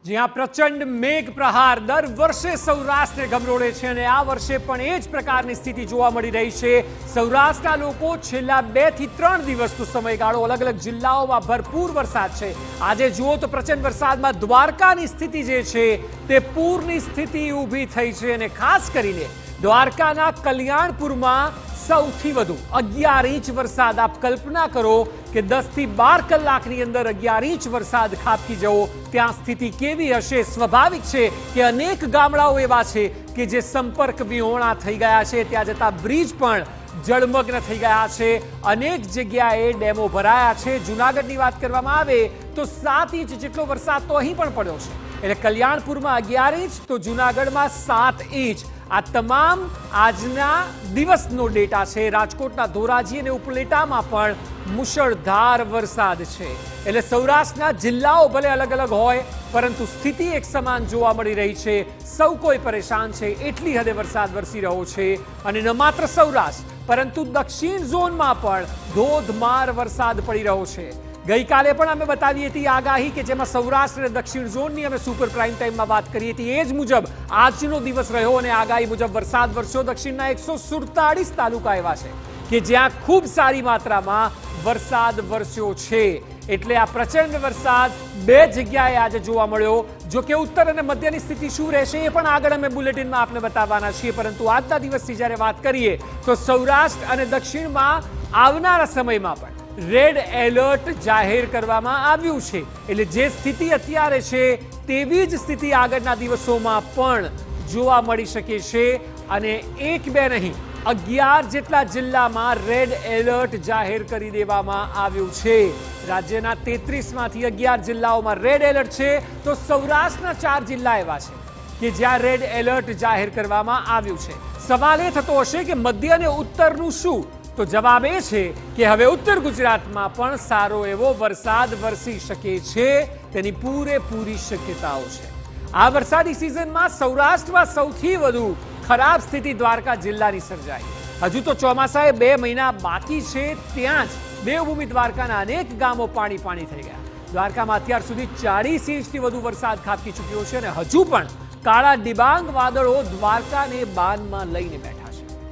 જ્યાં પ્રચંડ મેઘ પ્રહાર દર વર્ષે સૌરાષ્ટ્રને ગમરોળે છે અને આ વર્ષે પણ એ જ પ્રકારની સ્થિતિ જોવા મળી રહી છે। સૌરાષ્ટ્રના લોકો છેલ્લા 2 થી 3 દિવસનો સમયગાળો અલગ અલગ જિલ્લાઓમાં ભરપૂર વરસાદ છે। આજે જુઓ તો પ્રચંડ વરસાદમાં દ્વારકાની સ્થિતિ જે છે તે પૂરની સ્થિતિ ઊભી થઈ છે અને ખાસ કરીને દ્વારકાના કલ્યાણપુરમાં સૌથી વધુ 11 ઇંચ વરસાદ। આપ કલ્પના કરો કે 10 થી 12 કલાકની અંદર 11 ઇંચ વરસાદ ખાબકી જવો ત્યાં સ્થિતિ કેવી હશે। સ્વાભાવિક છે કે અનેક ગામડાઓ એવા છે કે જે સંપર્ક વિહોણા થઈ ગયા છે, ત્યાં જતા બ્રિજ પણ જળમગ્ન થઈ ગયા છે। અનેક જગ્યાએ ડેમો ભરાયા છે। જૂનાગઢની વાત કરવામાં આવે તો 7 ઇંચ જેટલો વરસાદ તો અહીં પણ પડ્યો છે, એટલે કલ્યાણપુરમાં 11 ઇંચ તો જૂનાગઢમાં 7 ઇંચ। આ તમામ આજના દિવસનો ડેટા છે। રાજકોટના ધોરાજી અને ઉપલેટામાં પણ મુશળધાર વરસાદ છે, એટલે સૌરાષ્ટ્રના જિલ્લાઓ ભલે અલગ અલગ હોય પરંતુ સ્થિતિ એક સમાન જોવા મળી રહી છે। સૌ કોઈ પરેશાન છે, એટલી હદે વરસાદ વરસી રહ્યો છે અને ન માત્ર સૌરાષ્ટ્ર પરંતુ દક્ષિણ ઝોનમાં પણ ધોધમાર વરસાદ પડી રહ્યો છે। ગઈકાલે પણ અમે બતાવી હતી આગાહી કે જેમાં સૌરાષ્ટ્ર અને દક્ષિણ ઝોનની અમે સુપર પ્રાઇમ ટાઈમમાં વાત કરી હતી। એ જ મુજબ આજનો દિવસ રહ્યો અને આગાહી મુજબ વરસાદ વરસ્યો। દક્ષિણના 147 તાલુકા એવા છે કે જ્યાં ખૂબ સારી માત્રામાં વરસાદ વરસ્યો છે, એટલે આ પ્રચંડ વરસાદ 2 જગ્યાએ આજે જોવા મળ્યો। જો કે ઉત્તર અને મધ્યની સ્થિતિ શું રહેશે એ પણ આગળ અમે બુલેટિનમાં આપને બતાવવાના છીએ, પરંતુ આજના દિવસની જ્યારે વાત કરીએ તો સૌરાષ્ટ્ર અને દક્ષિણમાં આવનારા સમયમાં પણ રેડ એલર્ટ જાહેર કરવામાં આવ્યું છે, એટલે જે સ્થિતિ અત્યારે છે તેવી જ સ્થિતિ આગળના દિવસોમાં પણ જોવા મળી શકે છે। અને 1-2 નહીં 11 જેટલા જિલ્લામાં રેડ એલર્ટ જાહેર કરી દેવામાં આવ્યું છે। રાજ્યના 33માંથી 11 જિલ્લાઓમાં રેડ એલર્ટ છે, તો સૌરાષ્ટ્રના 4 જિલ્લા એવા છે કે જ્યાં રેડ એલર્ટ જાહેર કરવામાં આવ્યું છે। સવાલ એ થતો હશે કે મધ્ય અને ઉત્તરનું શું? તો જવાબ એ છે કે હવે ઉત્તર ગુજરાતમાં પણ સારો એવો વરસાદ વરસી શકે છે, તેની પૂરેપૂરી શક્યતાઓ છે। આ વરસાદી સિઝનમાં સૌરાષ્ટ્રમાં સૌથી વધુ ખરાબ સ્થિતિ દ્વારકા જિલ્લાની સર્જાઈ। હજુ તો ચોમાસાએ 2 મહિના બાકી છે, ત્યાં જ દેવભૂમિ દ્વારકાના અનેક ગામો પાણી થઈ ગયા। દ્વારકામાં અત્યાર સુધી 40 ઇંચથી વધુ વરસાદ ખાબકી ચૂક્યો છે અને હજુ પણ કાળા ડિબાંગ વાદળો દ્વારકાને બાનમાં લઈને બેઠા।